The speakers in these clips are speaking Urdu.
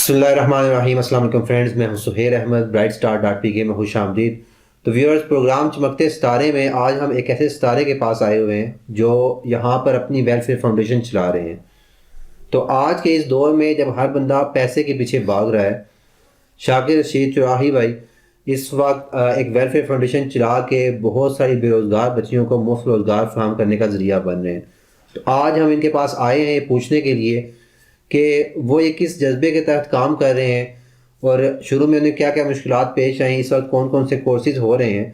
بسم اللہ الرحمن الرحیم. السلام علیکم فرینڈز، میں ہوں Sohail Ahmed, bright star .pk میں خوش آمدید. تو ویورز، پروگرام چمکتے ستارے میں آج ہم ایک ایسے ستارے کے پاس آئے ہوئے ہیں جو یہاں پر اپنی ویلفیئر فاؤنڈیشن چلا رہے ہیں. تو آج کے اس دور میں جب ہر بندہ پیسے کے پیچھے بھاگ رہا ہے، شاکر رشید چراہی بھائی اس وقت ایک ویلفیئر فاؤنڈیشن چلا کے بہت ساری بے روزگار بچیوں کو مفت روزگار فراہم کرنے کا ذریعہ بن رہے ہیں. تو آج ہم ان کے پاس آئے ہیں پوچھنے کے لیے کہ وہ یہ کس جذبے کے تحت کام کر رہے ہیں اور شروع میں انہیں کیا کیا مشکلات پیش آئیں، اس وقت کون کون سے کورسز ہو رہے ہیں.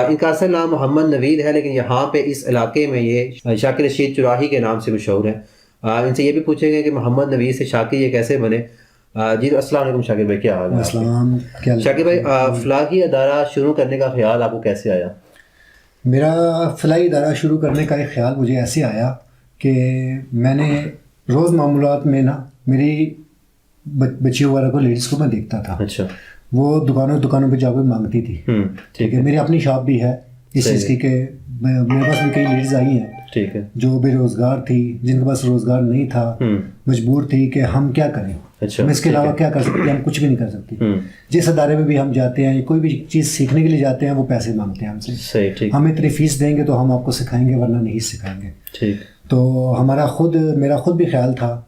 ان کا اصل نام محمد نوید ہے، لیکن یہاں پہ اس علاقے میں یہ شاکر رشید چراہی کے نام سے مشہور ہیں. ان سے یہ بھی پوچھیں گے کہ محمد نوید سے شاکر یہ کیسے بنے. جی السلام علیکم شاکر بھائی، کیا حال ہے؟ السلام. شاکر بھائی، فلاحی ادارہ شروع کرنے کا خیال آپ کو کیسے آیا؟ میرا فلاحی ادارہ شروع کرنے کا ایک خیال مجھے ایسے آیا کہ میں نے روز معمولات میں نا میری بچیوں وغیرہ کو، لیڈیز کو میں دیکھتا تھا. اچھا. وہ دکانوں پہ جا کے مانگتی تھی. ٹھیک ہے. میری اپنی شاپ بھی ہے اس چیز کی کہ میرے پاس بھی کئی لیڈیز آئی ہیں، ٹھیک ہے، جو بے روزگار تھی، جن کے پاس روزگار نہیں تھا، مجبور تھی کہ ہم کیا کریں. ہم اس کے علاوہ کیا کر سکتے ہیں؟ ہم کچھ بھی نہیں کر سکتے. جس ادارے میں بھی ہم جاتے ہیں، کوئی بھی چیز سیکھنے کے لیے جاتے ہیں، وہ پیسے مانگتے ہیں ہم سے. ہم اتنی فیس دیں گے تو ہم آپ کو سکھائیں گے، ورنہ نہیں سکھائیں گے. تو میرا خود بھی خیال تھا.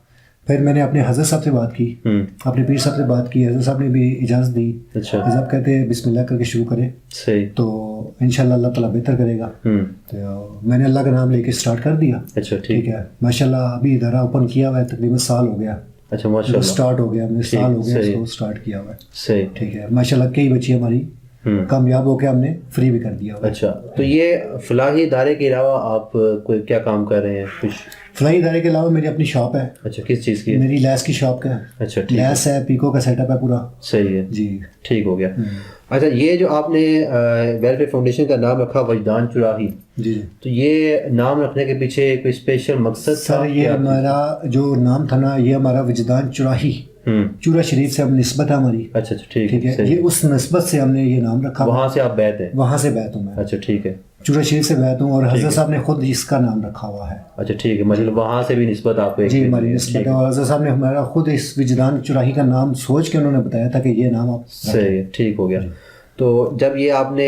پھر میں نے اپنے حضرت صاحب سے بات کی، اپنے پیر صاحب سے بات کی. حضرت صاحب نے بھی اجازت دی. حضرت صاحب کہتے ہیں بسم اللہ کر کے شروع کریں تو انشاءاللہ اللہ تعالیٰ بہتر کرے گا. تو میں نے اللہ کا نام لے کے اسٹارٹ کر دیا. ٹھیک ہے. ماشاءاللہ ابھی ادارہ اوپن کیا ہوا ہے، تقریباً سال ہو گیا. اچھا ماشاءاللہ. اسٹارٹ ہو گیا، میں سال ہو گیا اس کو اسٹارٹ کیا ہوا ہے. ٹھیک ہے. ماشاءاللہ کئی بچی ہماری کامیاب ہو کے ہم نے فری بھی کر دیا ہوا. اچھا. تو یہ فلاحی ادارے کے علاوہ آپ کوئی کیا کام کر رہے ہیں؟ کچھ فلاحی ادارے کے علاوہ میری اپنی شاپ ہے. اچھا، کس چیز کی؟ میری لیس کی شاپ کا ہے. اچھا، لیس ہے، پیکو کا سیٹ اپ ہے پورا. صحیح ہے جی، ٹھیک ہو گیا. اچھا، یہ جو آپ نے ویلفیئر فاؤنڈیشن کا نام رکھا وجدان چراہی، جی، تو یہ نام رکھنے کے پیچھے کوئی اسپیشل مقصد؟ سر یہ ہمارا جو نام تھا نا، یہ ہمارا وجدان چراہی، چورا شریف سے ہم نسبت ہے ہماری. اچھا ٹھیک ہے. یہ اس نسبت سے ہم نے یہ نام رکھا. وہاں سے آپ بیت ہیں؟ وہاں سے بیت ہوں میں. اچھا ٹھیک ہے. چورا شریف سے بیت ہوں، اور حضرت صاحب نے خود اس کا نام رکھا ہوا ہے. اچھا ٹھیک ہے. مطلب وہاں سے بھی نسبت آپ کو؟ جی ہماری نسبت ہے، اور حضرت صاحب نے ہمارا خود اس وجدان چراہی کا نام سوچ کے انہوں نے بتایا تھا کہ یہ نام آپ. صحیح ہے، ٹھیک ہو گیا. تو جب یہ آپ نے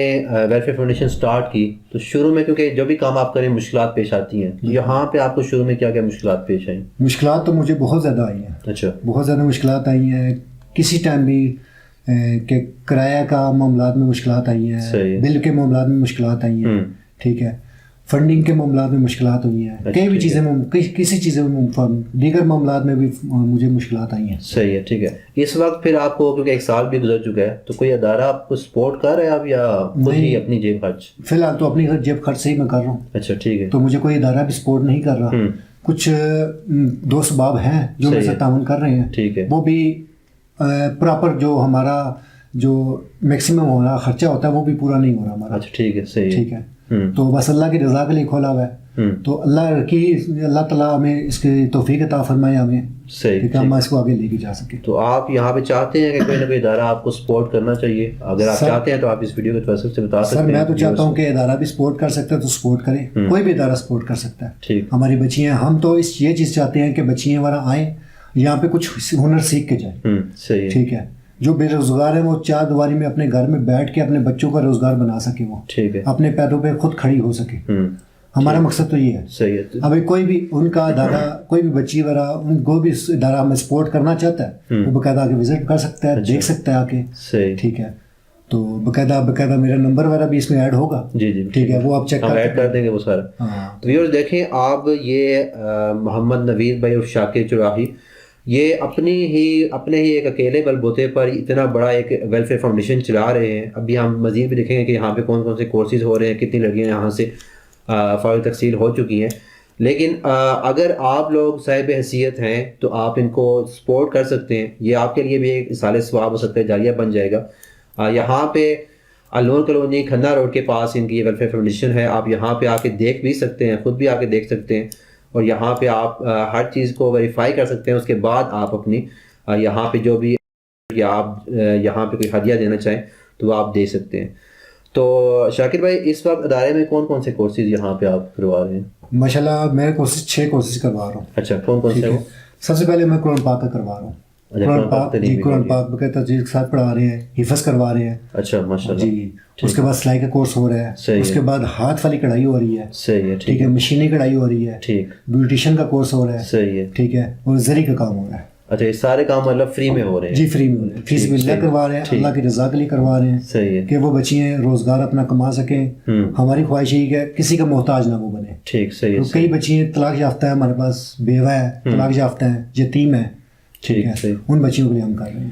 ویلفیئر فاؤنڈیشن سٹارٹ کی تو شروع میں، کیونکہ جو بھی کام آپ کریں مشکلات پیش آتی ہیں، یہاں پہ آپ کو شروع میں کیا کیا مشکلات پیش آئیں؟ مشکلات تو مجھے بہت زیادہ آئی ہیں. اچھا. بہت زیادہ مشکلات آئی ہیں. کسی ٹائم بھی کہ کرایہ کا معاملات میں مشکلات آئی ہیں، بل کے معاملات میں مشکلات آئی ہیں. ٹھیک ہے. فنڈنگ کے معاملات میں مشکلات ہوئی ہیں. کئی بھی چیزیں کسی چیزیں دیگر معاملات میں بھی مجھے مشکلات آئی ہیں. صحیح ہے، ٹھیک ہے. اس وقت پھر آپ کو، کیونکہ ایک سال بھی گزر چکا ہے، تو کوئی ادارہ آپ کو سپورٹ کر رہا ہے آپ، یا خود ہی اپنی جیب خرچ؟ فی الحال تو اپنی جیب خرچ سے ہی میں کر رہا ہوں. اچھا ٹھیک ہے. تو مجھے کوئی ادارہ بھی سپورٹ نہیں کر رہا. کچھ دوست باب ہیں جو میرے سے تعاون کر رہے ہیں. ٹھیک ہے. وہ بھی پراپر جو ہمارا جو میکسیمم ہمارا خرچہ ہوتا ہے وہ بھی پورا نہیں ہو رہا ہمارا. اچھا ٹھیک ہے. صحیح. ٹھیک ہے. تو بس اللہ کی رضا کے لیے کھولا ہوا ہے. تو اللہ تعالیٰ ہمیں اس کی توفیق عطا فرمائے ہمیں، کہ ہم اس کو آگے لے کے جا سکیں. تو آپ یہاں پہ چاہتے ہیں کہ کوئی نہ کوئی ادارہ آپ کو سپورٹ کرنا چاہیے؟ اگر آپ چاہتے ہیں تو آپ اس ویڈیو کے توسط سے بتا سکتے ہیں. سر میں تو چاہتا ہوں کہ ادارہ بھی سپورٹ کر سکتا ہے تو سپورٹ کرے. کوئی بھی ادارہ سپورٹ کر سکتا ہے. ٹھیک. ہماری بچیاں، ہم تو یہ چیز چاہتے ہیں کہ بچیاں ہمارا آئیں یہاں پہ کچھ ہنر سیکھ کے جائیں. صحیح. ٹھیک ہے. جو بے روزگار ہیں وہ چار دیواری میں اپنے گھر میں بیٹھ کے اپنے بچوں کا روزگار بنا سکے، وہ ٹھیک ہے، اپنے پیروں پہ خود کھڑی ہو سکے. ہمارا مقصد تو یہ ہے. صحیح ہے. ابھی کوئی بھی ان کا ادارہ، کوئی بھی بچی وغیرہ، ان کو بھی ادارہ ہمیں سپورٹ کرنا چاہتا ہے، وہ باقاعدہ آ کے وزٹ کر سکتا ہے، دیکھ سکتا ہے آ کے. صحیح. ٹھیک ہے. تو باقاعدہ میرا نمبر وغیرہ بھی اس میں ایڈ ہوگا. جی جی ٹھیک ہے. وہ آپ چیک ایڈ کر دیں گے وہ سارا. تو ویورز دیکھیں آپ، یہ محمد نوید بھائی اور شاکر چراہی، یہ اپنے ہی ایک اکیلے بل بوتے پر اتنا بڑا ایک ویلفیئر فاؤنڈیشن چلا رہے ہیں. ابھی ہم مزید بھی دیکھیں گے کہ یہاں پہ کون کون سے کورسز ہو رہے ہیں، کتنی لڑکیاں یہاں سے فارغ تحصیل ہو چکی ہیں. لیکن اگر آپ لوگ صاحب حیثیت ہیں تو آپ ان کو سپورٹ کر سکتے ہیں. یہ آپ کے لیے بھی ایک اصال ثواب ہو سکتا ہے، جاریہ بن جائے گا. یہاں پہ النور کالونی کھنہ روڈ کے پاس ان کی یہ ویلفیئر فاؤنڈیشن ہے. آپ یہاں پہ آ کے دیکھ بھی سکتے ہیں، خود بھی آ کے دیکھ سکتے ہیں، اور یہاں پہ آپ ہر چیز کو ویریفائی کر سکتے ہیں. اس کے بعد آپ اپنی یہاں پہ جو بھی، یا آپ یہاں پہ کوئی ہدیہ دینا چاہیں تو وہ آپ دے سکتے ہیں. تو شاکر بھائی، اس وقت ادارے میں کون کون سے کورسز یہاں پہ آپ کروا رہے ہیں؟ ماشاء اللہ میں 6 کورسز کروا رہا ہوں. اچھا، کون کون سے؟ سب سے پہلے میں قرآن پاک کا کروا رہا ہوں. قرآن پاک قرآن پاک بغیر تجوید کے ساتھ پڑھا رہے ہیں, حفظ کروا رہے ہیں. اچھا ماشاء اللہ. جی اس کے بعد سلائی کا کورس ہو رہا ہے, اس کے بعد ہاتھ والی کڑھائی ہو رہی ہے. صحیح ہے. ٹھیک ہے, مشینی کڑھائی ہو رہی ہے. ٹھیک. بیوٹیشین کا کورس ہو رہا ہے. صحیح ہے. ٹھیک ہے, اور زری کا کام ہو رہا ہے. اچھا یہ سارے کام مطلب فری میں ہو رہے ہیں؟ جی فری میں ہو رہے ہیں, فیس بھی اللہ کروا رہے ہیں, اللہ کی رضا کے لیے کروا رہے ہیں. صحیح ہے. کہ وہ بچیاں روزگار اپنا کما سکیں. ہماری خواہش یہی کہ کسی کا محتاج نہ وہ بنے. ٹھیک. صحیح ہے. کئی بچیاں طلاق یافتہ ہیں ہمارے پاس, بیوہ ہے, طلاق یافتہ ہیں, یتیم ہیں. ٹھیک ہے, ان بچیوں کے لیے ہم کر رہے ہیں.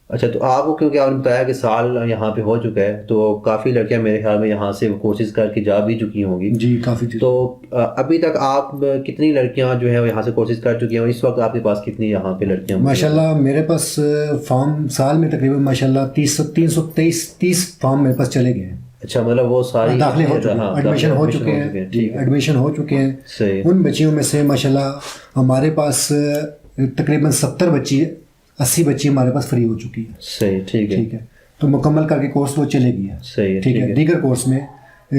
اچھا تو آپ کو کیونکہ آپ نے بتایا کہ سال یہاں پہ ہو چکا ہے تو کافی لڑکیاں میرے خیال میں یہاں سے کورسز کر کے جا بھی چکی ہوں گی. جی کافی. تو ابھی تک آپ کتنی لڑکیاں جو ہیں یہاں سے کورسز کر چکی ہیں, اور اس وقت آپ کے پاس کتنی یہاں پہ لڑکیاں؟ ماشاءاللہ میرے پاس فارم سال میں تقریباً ماشاءاللہ 330 فارم میرے پاس چلے گئے ہیں. اچھا مطلب وہ ساری داخلے ہو چکے ہیں, ایڈمیشن ہو چکے ہیں. ایڈمیشن ہو چکے ہیں. صحیح. ان بچیوں میں سے ماشاءاللہ ہمارے پاس تقریباً 70 بچی 80 بچی ہمارے پاس فری ہو چکی ہے. صحیح. ٹھیک ہے. ٹھیک ہے, تو مکمل کر کے کورس وہ چلے گئی ہے. صحیح. ٹھیک ہے. دیگر کورس میں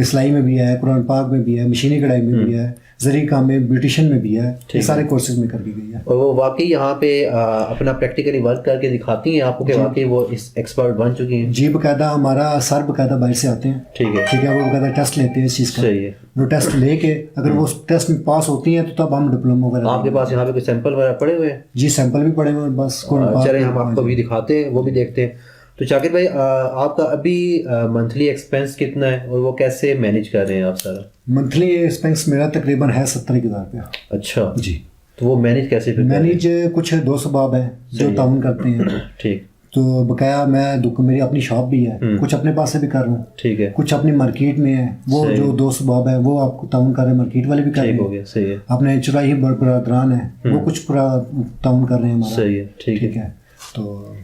سلائی میں بھی ہے, قرآن پاک میں بھی ہے, مشینی کڑھائی میں بھی ہے, زری کام میں, بیوٹیشین میں بھی ہے, یہ سارے کورسز میں کر کے گئی ہے. اور وہ واقعی یہاں پہ اپنا پریکٹیکلی ورک کر کے دکھاتی ہیں آپ کو کہ واقعی وہ ایکسپرٹ بن چکی ہیں؟ جی باقاعدہ ہمارا سر باقاعدہ باہر سے آتے ہیں. ٹھیک ہے. ٹھیک ہے, وہ باقاعدہ ٹیسٹ لیتے ہیں اس چیز کا. صحیح ہے. وہ ٹیسٹ لے کے اگر وہ ٹیسٹ میں پاس ہوتی ہیں تو تب ہم ڈپلوما وغیرہ. آپ کے پاس یہاں پہ کوئی سیمپل وغیرہ پڑے ہوئے ہیں؟ جی سیمپل بھی پڑے ہوئے ہیں. بس چلیں ہم آپ کو بھی دکھاتے ہیں, وہ بھی دیکھتے ہیں. تو شاکر بھائی آپ کا ابھی منتھلی ایکسپینس کتنا ہے اور وہ کیسے مینیج کر رہے ہیں آپ سارا؟ منتھلی ایکسپینس میرا تقریباً ہے 70,000 روپیہ. اچھا جی. تو وہ مینیج کیسے؟ مینیج کچھ دوست احباب ہیں جو تعاون کرتے ہیں. ٹھیک. تو بقایا میں میری اپنی شاپ بھی ہے, کچھ اپنے پاس سے بھی کر رہا ہوں. ٹھیک ہے. کچھ اپنی مارکیٹ میں ہے, وہ جو دوست احباب ہیں وہ آپ کو تعاون کر رہے ہیں, مارکیٹ والے بھی کر رہے ہیں. صحیح ہے. اپنے چراہی برادران ہیں وہ کچھ تعاون کر رہے ہیں ہمارا. صحیح ہے. ٹھیک ہے. تو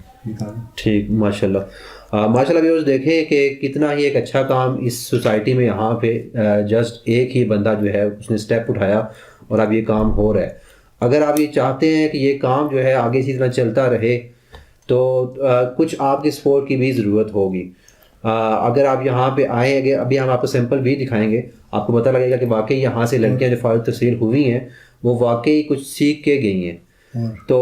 ٹھیک. ماشاء اللہ ماشاء اللہ ویورز دیکھیں کہ کتنا ہی ایک اچھا کام اس سوسائٹی میں یہاں پہ جسٹ ایک ہی بندہ جو ہے اس نے اسٹیپ اٹھایا اور اب یہ کام ہو رہا ہے. اگر آپ یہ چاہتے ہیں کہ یہ کام جو ہے آگے اسی طرح چلتا رہے تو کچھ آپ کی سپورٹ کی بھی ضرورت ہوگی. اگر آپ یہاں پہ آئیں گے, ابھی ہم آپ کو سیمپل بھی دکھائیں گے, آپ کو پتہ لگے گا کہ واقعی یہاں سے لڑکیاں جو فارغ التحصیل ہوئی ہیں وہ واقعی کچھ سیکھ کے گئی ہیں. تو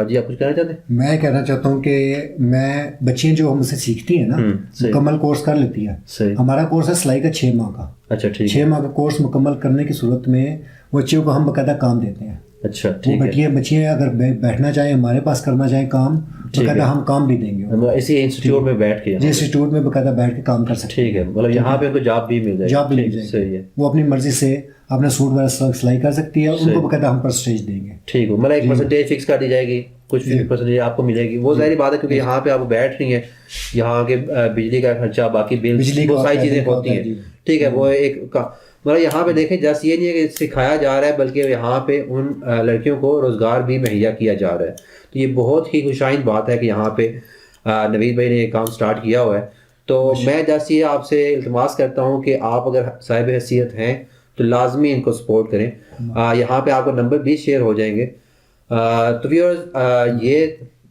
جی آپ کچھ کہنا چاہتے ہیں؟ میں کہنا چاہتا ہوں کہ میں بچیاں جو ہم سے سیکھتی ہیں نا مکمل کورس کر لیتی ہیں. ہمارا کورس ہے سلائی کا 6 ماہ کا. اچھا ٹھیک. 6 ماہ کا کورس مکمل کرنے کی صورت میں بچیوں کو ہم باقاعدہ کام دیتے ہیں. اچھا ٹھیک ہے. بچیاں اگر بیٹھنا چاہیں ہمارے پاس کرنا چاہیں کام باقاعدہ ہم کام بھی دیں گے. اسی انسٹیٹیوٹ میں بیٹھ کے جی انسٹیٹیوٹ میں باقاعدہ بیٹھ کے کام کر سکتے ہیں. ٹھیک ہے. مطلب یہاں پہ ان کو جاب بھی مل جائے گی. جاب بھی مل جائے گی. صحیح ہے. وہ اپنی مرضی سے اپنا سوٹ وغیرہ سلائی کر سکتی ہے, ان کو باقاعدہ ہم پرسنٹیج دیں گے. ٹھیک ہے. مطلب ایک پرسنٹیج فکس کر دی جائے گی, کچھ پرسنٹیج آپ کو ملے گی. وہ ظاہری بات ہے کیونکہ یہاں پہ آپ بیٹھ رہی ہیں, یہاں کے بجلی کا خرچہ باقی بل وہ ساری چیزیں ہوتی ہیں. ٹھیک ہے. وہ ایک مطلب یہاں پہ دیکھیں جس یہ نہیں ہے کہ سکھایا جا رہا ہے بلکہ یہاں پہ ان لڑکیوں کو روزگار بھی مہیا کیا جا رہا ہے. تو یہ بہت ہی خوشائند بات ہے کہ یہاں پہ نوید بھائی نے یہ کام سٹارٹ کیا ہوا ہے. تو میں جیسے یہ آپ سے التماس کرتا ہوں کہ آپ اگر صاحب حیثیت ہیں تو لازمی ان کو سپورٹ کریں. یہاں پہ آپ کو نمبر بھی شیئر ہو جائیں گے. تو ویورز یہ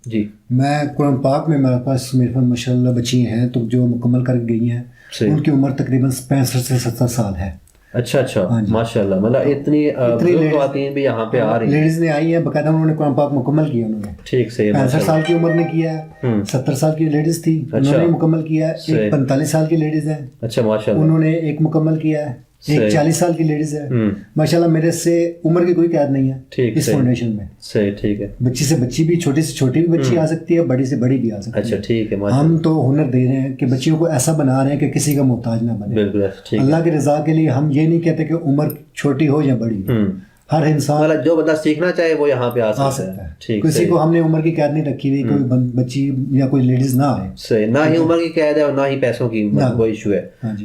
جی میں قرآن پاک میں میرے پاس ماشاء اللہ بچی ہیں تو جو مکمل کر گئی ہیں ان کی عمر تقریباً 65 سے 70 سال ہے. اچھا ماشاء اللہ. مطلب اتنی خواتین بھی یہاں پہ آ رہی ہیں, لیڈیز نے آئی ہیں باقاعدہ, انہوں نے قرآن پاک مکمل کیا. انہوں نے ٹھیک سے 65 سال کی عمر میں کیا ہے, 70 سال کی لیڈیز تھی انہوں نے مکمل کیا ہے, ایک 45 سال کی لیڈیز ہیں. اچھا ماشاء اللہ. انہوں نے ایک مکمل کیا ہے, ایک 40 سال کی لیڈیز ہے. ماشاءاللہ میرے سے عمر کی کوئی قید نہیں ہے اس فاؤنڈیشن میں. صحیح. ٹھیک ہے. بچی سے بچی بھی, چھوٹی سے چھوٹی بھی بچی آ سکتی ہے, بڑی سے بڑی بھی آ سکتی ہے. اچھا ٹھیک ہے. ہم تو ہنر دے رہے ہیں کہ بچیوں کو ایسا بنا رہے ہیں کہ کسی کا محتاج نہ بنے. بالکل. اللہ کی رضا کے لیے ہم یہ نہیں کہتے کہ عمر چھوٹی ہو یا بڑی, ہر انسان جو بندہ سیکھنا چاہے وہ یہاں پہ آ سکتا ہے. کسی کو ہم نے عمر کی قید نہیں رکھی ہوئی, کوئی بچی یا کوئی لیڈیز نہ آئے. صحیح. نہ ہی عمر کی قید ہے اور نہ ہی پیسوں کی کوئی ایشو ہے.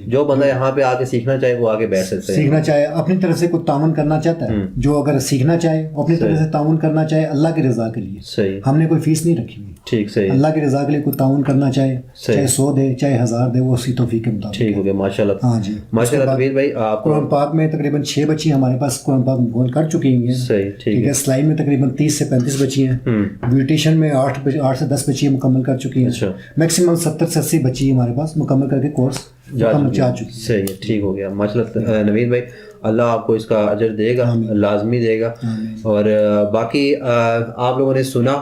جو بندہ یہاں پہ آ کے سیکھنا چاہے وہ آگے بیٹھ سکتا ہے. سیکھنا چاہے, اپنی طرف سے کوئی تعاون کرنا چاہتا ہے, جو اگر سیکھنا چاہے اپنی طرف سے تعاون کرنا چاہے اللہ کی رضا کے لیے. صحیح. ہم نے کوئی فیس نہیں رکھی ہوئی. ٹھیک. صحیح. اللہ کی رضا کے لیے کوئی تعاون کرنا چاہے, چاہے 100 دے چاہے 1000 دے, وہ اسی توفیق کے مطابق. ٹھیک ہو گیا. ماشاء اللہ. ہاں جی. ماشاء اللہ. نوید بھائی آپ قرآن پاک میں تقریباً 6 بچی ہمارے پاس قرآن پاک مکمل کر چکی ہیں. صحیح. ٹھیک ہے. سلائی میں تقریباً 30 سے 35 بچی ہیں. بیوٹیشین میں 8 سے 10 بچی مکمل کر چکی ہیں. میکسیمم 70 سے 80 بچی ہمارے پاس مکمل کر کے کورس جا چکی ہیں. صحیح ہے. ٹھیک ہو گیا. ماشاء اللہ. نوید بھائی اللہ آپ کو اس کا اجر دے گا, لازمی دے گا. اور باقی آپ لوگوں نے سنا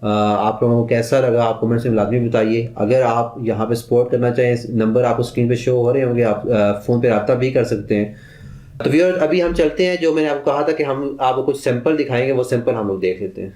آپ لوگوں کو کیسا لگا آپ کمنٹس میں لازمی بتائیے. اگر آپ یہاں پہ سپورٹ کرنا چاہیں نمبر آپ کو اسکرین پہ شو ہو رہے ہوں گے, آپ فون پہ رابطہ بھی کر سکتے ہیں. تو ویورز ابھی ہم چلتے ہیں, جو میں نے آپ کو کہا تھا کہ ہم آپ کو کچھ سیمپل دکھائیں گے, وہ سیمپل ہم لوگ دیکھ لیتے ہیں.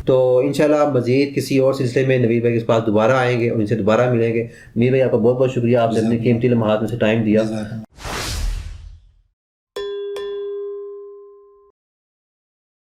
تو انشاءاللہ مزید کسی اور سلسلے میں نوید بھائی کے پاس دوبارہ آئیں گے اور ان سے دوبارہ ملیں گے. نوید بھائی آپ کا بہت بہت شکریہ, آپ نے اپنے قیمتی لمحات میں سے ٹائم دیا.